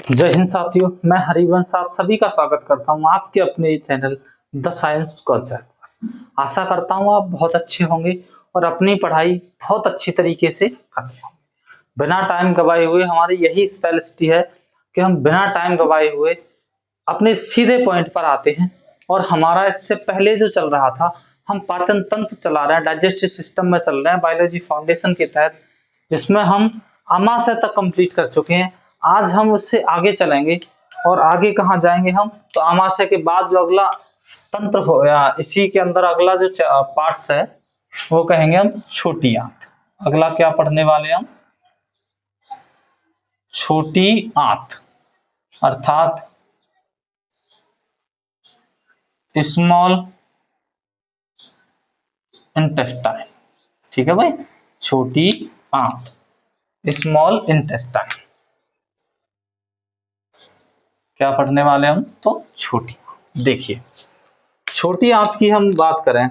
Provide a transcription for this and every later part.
जय हिंद साथियों, मैं हरिवंश आप सभी का स्वागत करता हूं आपके अपने चैनल द साइंस कॉन्सेप्ट। आशा करता हूं आप बहुत अच्छे होंगे और अपनी पढ़ाई बहुत अच्छी तरीके से करते होंगे। बिना टाइम गवाए हुए हमारी यही स्पेशलिटी है कि हम बिना टाइम गवाए हुए अपने सीधे पॉइंट पर आते हैं। और हमारा इससे पहले जो चल रहा था, हम पाचन तंत्र चला रहे हैं, डाइजेस्टिव सिस्टम में चल रहे हैं बायोलॉजी फाउंडेशन के तहत, जिसमें हम अमाशय तक कंप्लीट कर चुके हैं। आज हम उससे आगे चलेंगे और आगे कहाँ जाएंगे हम, तो अमाशय के बाद जो अगला तंत्र हो या इसी के अंदर अगला जो पार्ट्स है वो कहेंगे हम छोटी आंत। अगला क्या पढ़ने वाले हम? छोटी आंत अर्थात स्मॉल इंटेस्टाइन। ठीक है भाई, छोटी आंत स्मॉल इंटेस्टाइन क्या पढ़ने वाले हम? तो छोटी। देखिए, छोटी आंत की हम बात करें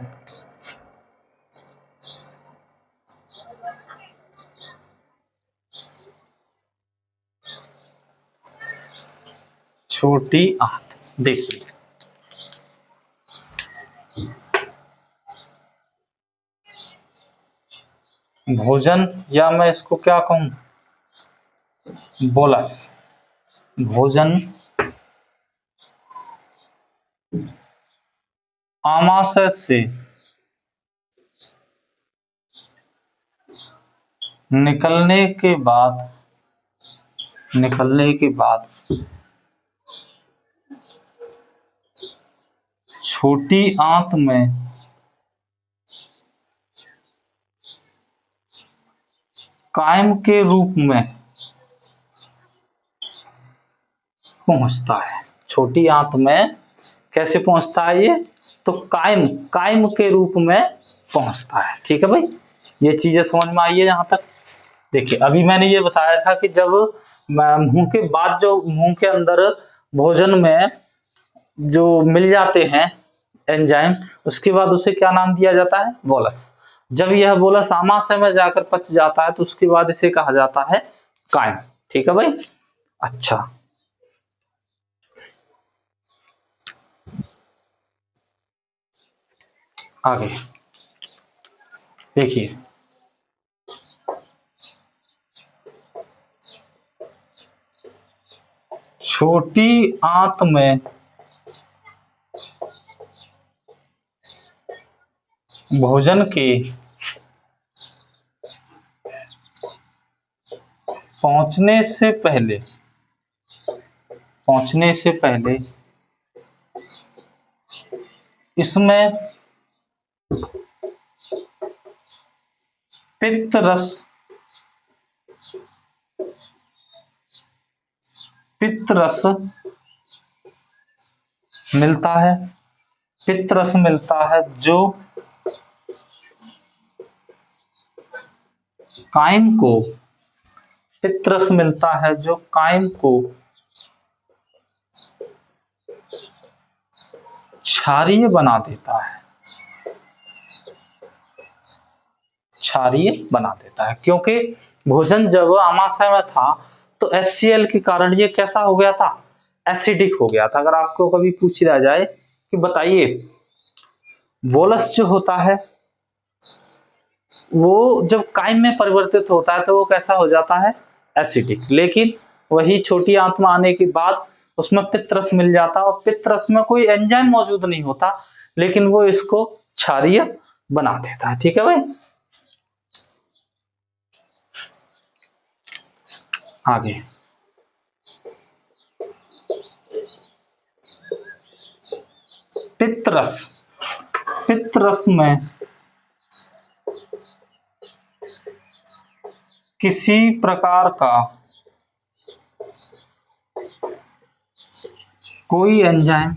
छोटी आंत, देखिए भोजन, या मैं इसको क्या कहूं, बोलस। भोजन आमाशय से निकलने के बाद छोटी आंत में कायम के रूप में पहुंचता है। छोटी आंत में कैसे पहुंचता है ये? तो कायम के रूप में पहुंचता है। ठीक है भाई, ये चीजें समझ में आई है यहाँ तक। देखिए, अभी मैंने ये बताया था कि जब मुंह के बाद जो मुंह के अंदर भोजन में जो मिल जाते हैं एंजाइम, उसके बाद उसे क्या नाम दिया जाता है? बोलस। जब यह बोलस आमाशय में जाकर पच जाता है तो उसके बाद इसे कहा जाता है कायम। ठीक है भाई। अच्छा, आगे देखिए, छोटी आंत में भोजन के पहुंचने से पहले इसमें पित्त रस मिलता है। पित्त रस मिलता है जो कायम को पित्त रस मिलता है जो कायम को क्षारीय बना देता है। क्षारीय बना देता है, क्योंकि भोजन जब आमाशय में था तो HCl के कारण ये कैसा हो गया था? एसिडिक हो गया था। अगर आपको कभी पूछ दिया जाए कि बताइए, बोलस जो होता है वो जब कायम में परिवर्तित होता है तो वो कैसा हो जाता है? एसिडिक। लेकिन वही छोटी आंत में आने के बाद उसमें पित्त रस मिल जाता है और पित्त रस में कोई एंजाइम मौजूद नहीं होता, लेकिन वो इसको क्षारीय बना देता है। ठीक है भाई, आगे पित्त रस में किसी प्रकार का कोई एंजाइम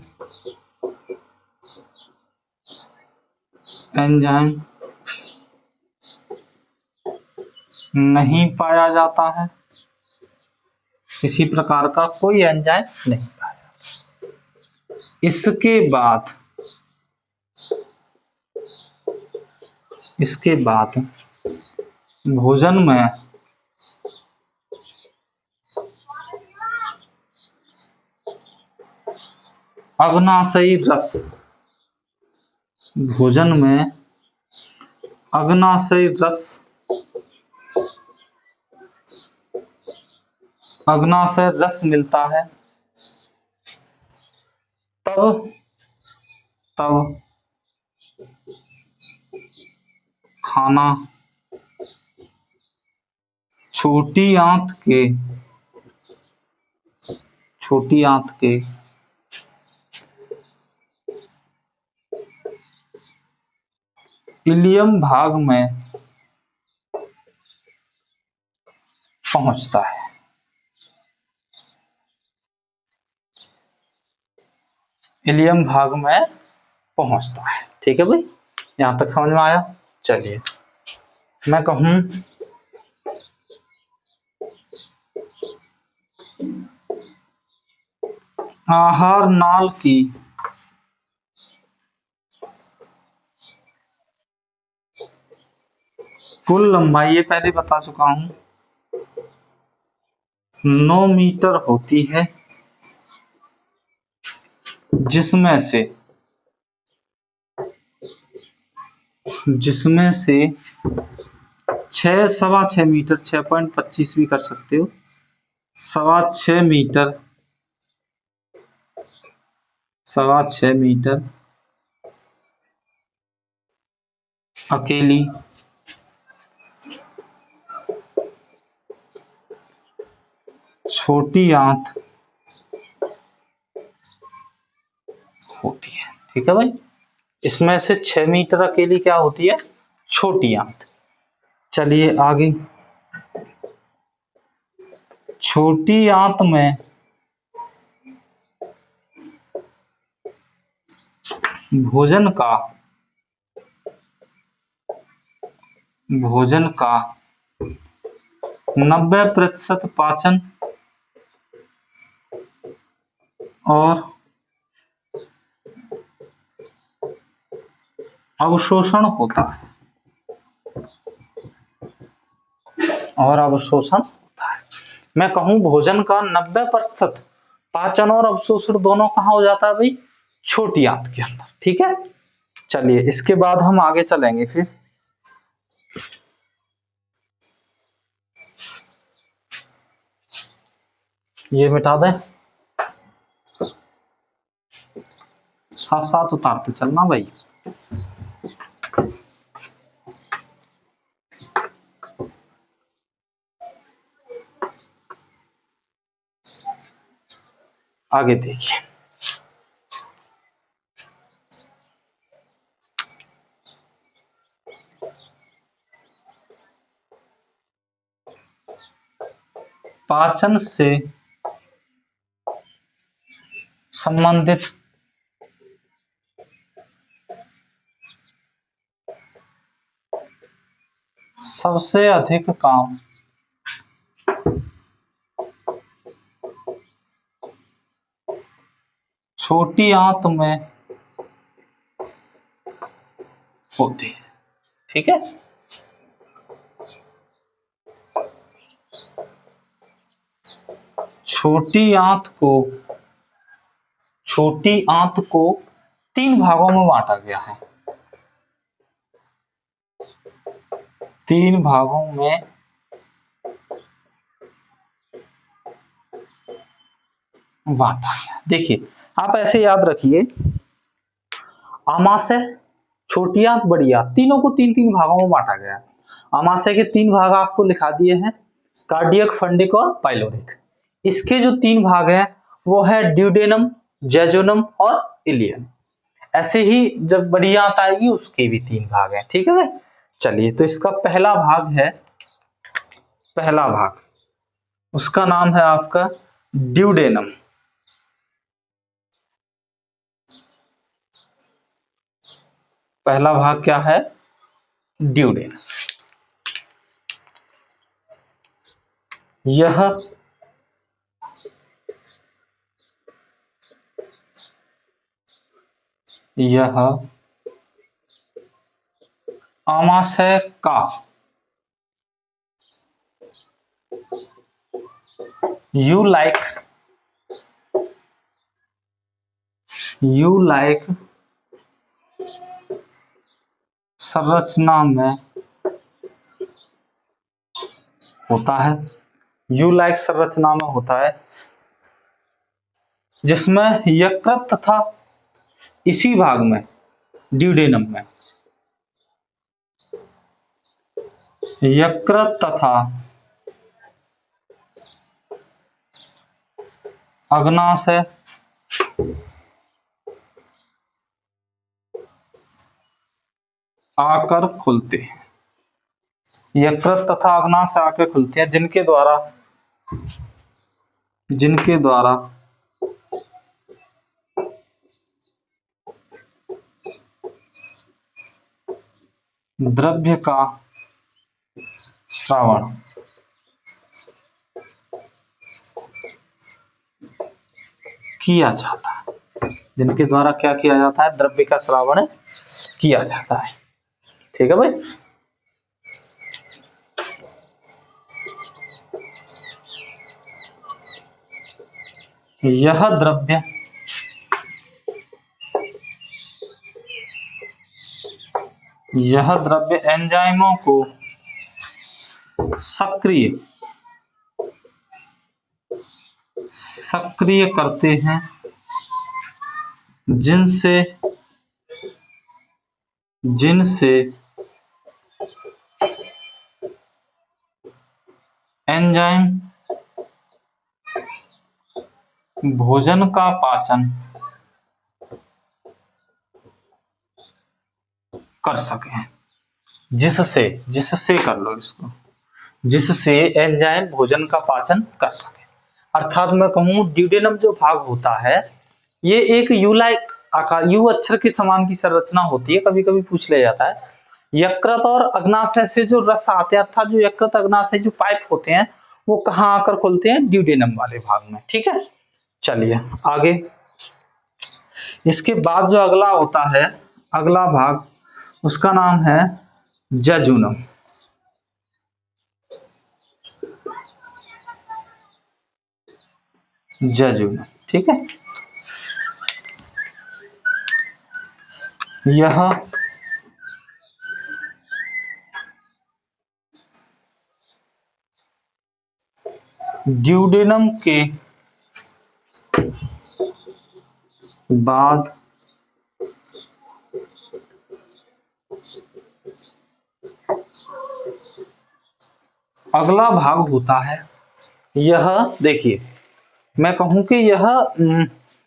नहीं पाया जाता है। किसी प्रकार का कोई एंजाइम नहीं पाया जाता। इसके बाद भोजन में अग्नाशयी रस, भोजन में अग्नाशयी रस, अग्नाशय रस मिलता है तब तब खाना छोटी आंत के इलियम भाग में पहुंचता है। इलियम भाग में पहुंचता है। ठीक है भाई, यहां तक समझ में आया। चलिए मैं कहूं आहार नाल की कुल लंबाई, ये पहले बता चुका हूं, 9 मीटर होती है, जिसमें से 6.25 मीटर, 6.25 भी कर सकते हो, 6.25 मीटर, 6.25 मीटर अकेली छोटी आंत होती है। ठीक है भाई, इसमें से 6 मीटर अकेली क्या होती है? छोटी आंत। चलिए आगे, छोटी आंत में भोजन का 90% पाचन और अवशोषण होता है, मैं कहूं भोजन का 90% पाचन और अवशोषण दोनों कहां हो जाता है भाई? छोटी आंत के अंदर। ठीक है, चलिए इसके बाद हम आगे चलेंगे। फिर ये मिटा दें, साथ साथ उतारते चलना भाई। आगे देखिए, पाचन से संबंधित सबसे अधिक काम छोटी आंत में होती है। ठीक है, छोटी आंत को 3 भागों में बांटा गया है, 3 भागों में बांटा गया। देखिए आप ऐसे याद रखिए, आमाशय, छोटी आंत, बड़ी आंत, तीनों को 3-3 भागों में बांटा गया है। आमाशय के 3 भाग आपको लिखा दिए हैं, कार्डियक, फंडिक और पाइलोरिक। इसके जो 3 भाग हैं वो है ड्यूडेनम, जेजुनम और इलियम। ऐसे ही जब बड़ी आंत आएगी उसके भी 3 भाग हैं। ठीक है भाई, चलिए तो इसका पहला भाग उसका नाम है आपका ड्यूडेनम। पहला भाग क्या है? ड्यूडेनम। यह आमाशय का यूलाइक संरचना में होता है, यूलाइक संरचना में होता है, जिसमें यकृत तथा इसी भाग में ड्यूडेनम में यकृत तथा अग्नाशय आकर खुलते हैं, यकृत तथा अग्नाशय आकर खुलते हैं, जिनके द्वारा द्रव्य का श्रावण किया जाता है, जिनके द्वारा क्या किया जाता है, द्रव्य का श्रावण किया जाता है। ठीक है भाई। यह द्रव्य एंजाइमों को सक्रिय करते हैं, जिनसे एंजाइम भोजन का पाचन कर सके, जिससे कर लो इसको, जिससे एंजाइम भोजन का पाचन कर सके। अर्थात मैं कहूँ ड्यूडेनम जो भाग होता है ये एक यूलाइक आकार, यू अक्षर के समान की संरचना होती है, कभी कभी पूछ लिया जाता है। यकृत और अग्नाशय से जो रस आते हैं, अर्थात जो यकृत अग्नाशय जो पाइप होते हैं वो कहाँ आकर खुलते हैं, ड्यूडेनम वाले भाग में। ठीक है, चलिए आगे। इसके बाद जो अगला होता है, अगला भाग, उसका नाम है जजुनम। जजुनम, ठीक है। यह ड्यूडेनम के बाद अगला भाग होता है। यह देखिए, मैं कहूं कि यह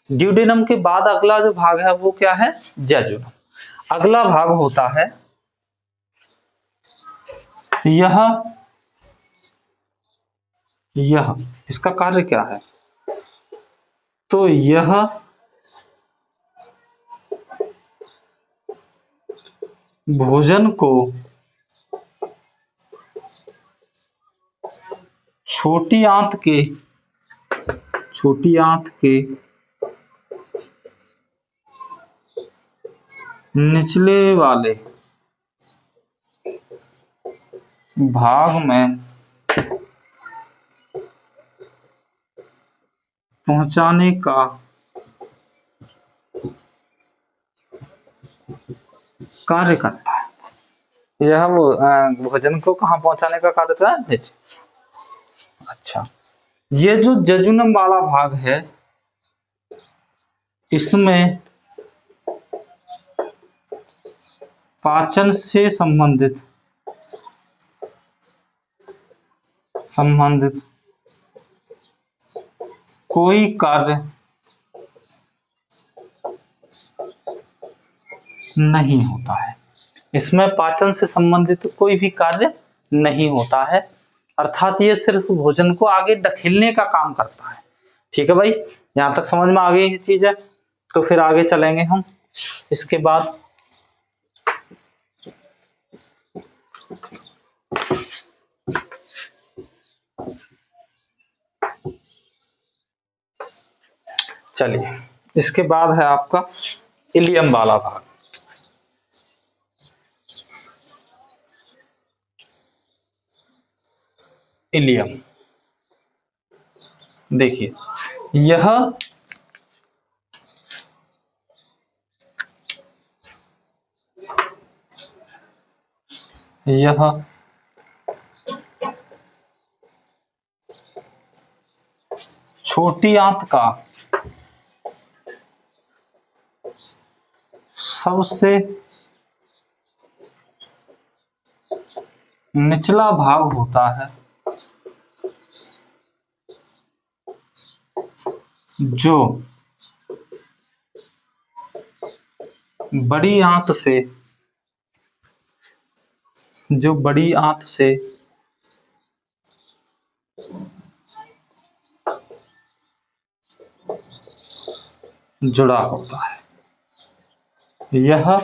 ड्यूडेनम के बाद अगला जो भाग है वो क्या है, जजुनम। अगला भाग होता है यह इसका कार्य क्या है, तो यह भोजन को छोटी आंत के निचले वाले भाग में पहुंचाने का कार्य करता है। यह भोजन को कहाँ पहुंचाने का कार्य करता है, नीचे। अच्छा, ये जो जजुनम वाला भाग है इसमें पाचन से संबंधित कोई कार्य नहीं होता है। इसमें पाचन से संबंधित कोई भी कार्य नहीं होता है, अर्थात ये सिर्फ भोजन को आगे ढकेलने का काम करता है। ठीक है भाई, यहां तक समझ में आ गई ये चीज है। तो फिर आगे चलेंगे हम। इसके बाद चलिए, इसके बाद है आपका इलियम वाला भाग। इलियम देखिए, यह यह छोटी आंत का सबसे निचला भाग होता है जो बड़ी आंत से जुड़ा होता है। यह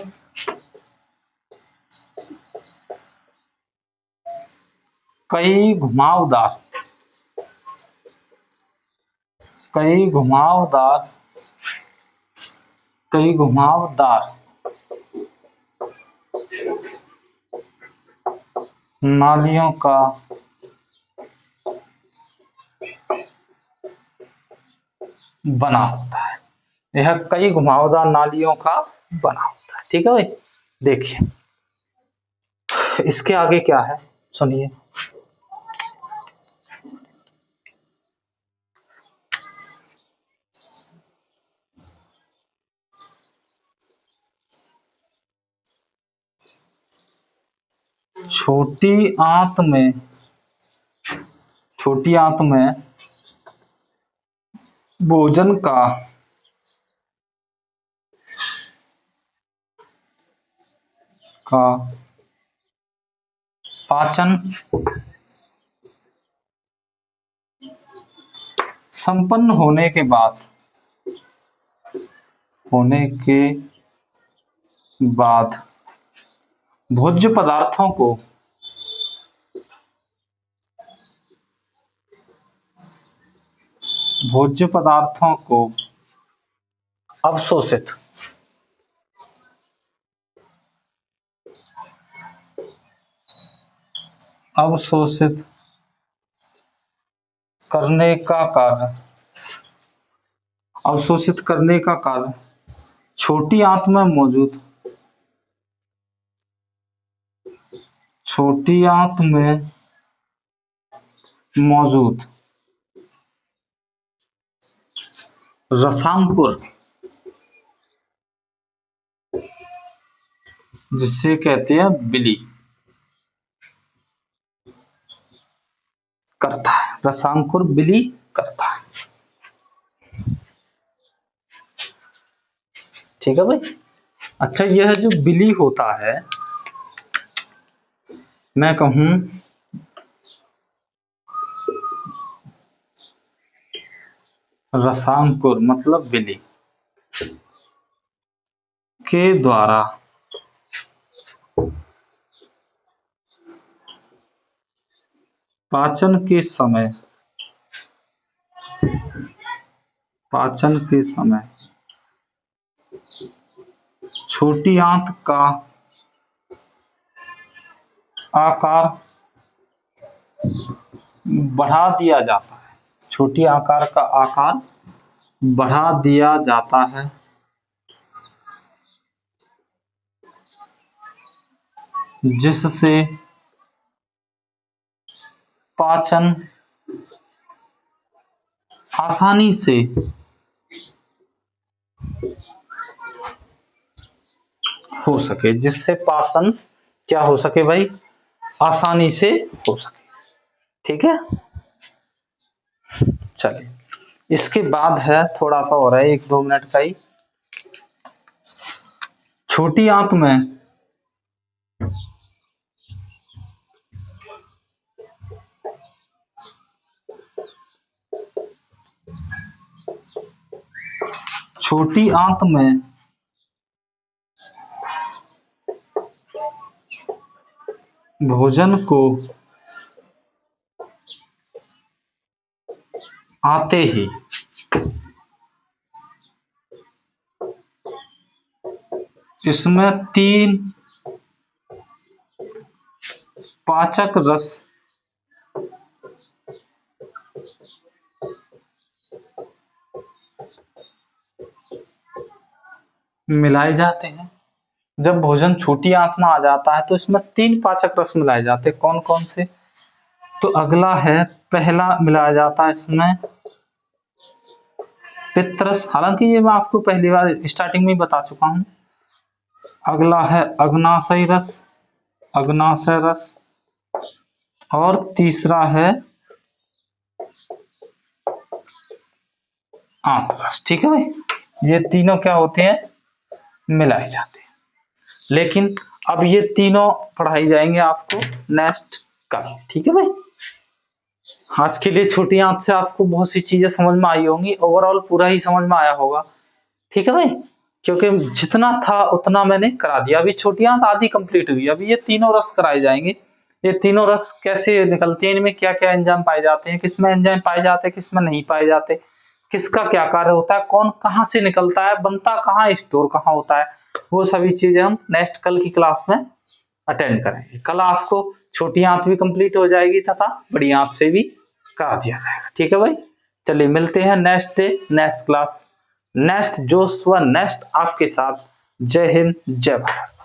कई घुमावदार नालियों का बना होता है। यह कई घुमावदार नालियों का बना होता है। ठीक है भाई, देखिए इसके आगे क्या है सुनिए। छोटी आंत में भोजन का पाचन संपन्न होने के बाद भोज्य पदार्थों को अवशोषित करने का कार्य छोटी आंत में मौजूद रसांकुर, जिसे कहते हैं बिली, करता है। रसांकुर बिली करता है। ठीक है भाई। अच्छा, यह जो बिली होता है, मैं कहूं रसांकुर मतलब बिली के द्वारा पाचन के समय छोटी आंत का आकार बढ़ा दिया जाता है। छोटी आकार का आकार बढ़ा दिया जाता है, जिससे पाचन आसानी से हो सके। क्या हो सके भाई? आसानी से हो सके। ठीक है, चलिए इसके बाद है, थोड़ा सा हो रहा है 1-2 मिनट का ही। छोटी आंत में भोजन को आते ही इसमें 3 पाचक रस मिलाए जाते हैं। जब भोजन छोटी आंत में आ जाता है तो इसमें 3 पाचक रस मिलाए जाते हैं। कौन कौन से? तो अगला है, पहला मिलाया जाता है इसमें पित्तरस, हालांकि ये मैं आपको पहली बार स्टार्टिंग में ही बता चुका हूं। अगला है अग्नाशय रस, अग्नाशय रस, और तीसरा है आंतरस। ठीक है भाई, ये तीनों क्या होते हैं? मिलाए जाते हैं। लेकिन अब ये तीनों पढ़ाई जाएंगे आपको नेक्स्ट कल। ठीक है भाई, आज के लिए छोटी आंत से आपको बहुत सी चीजें समझ में आई होंगी, ओवरऑल पूरा ही समझ में आया होगा। ठीक है भाई, क्योंकि जितना था उतना मैंने करा दिया। अभी छोटी आंत आधी कंप्लीट हुई, अभी ये तीनों रस कराए जाएंगे। ये तीनों रस कैसे निकलते हैं, इनमें क्या क्या एंजाइम पाए जाते हैं, किसमें एंजाइम पाए जाते हैं, किसमें नहीं पाए जाते, किसका क्या कार्य होता है, कौन कहाँ से निकलता है, बनता कहाँ, स्टोर कहाँ होता है, वो सभी चीजें हम नेक्स्ट कल की क्लास में अटेंड करेंगे। कल आपको छोटी आंत भी कंप्लीट हो जाएगी तथा बड़ी आंत से भी करा दिया जाएगा। ठीक है भाई, चलिए मिलते हैं next day, next class, next जोश व नेक्स्ट आपके साथ। जय हिंद, जय भारत।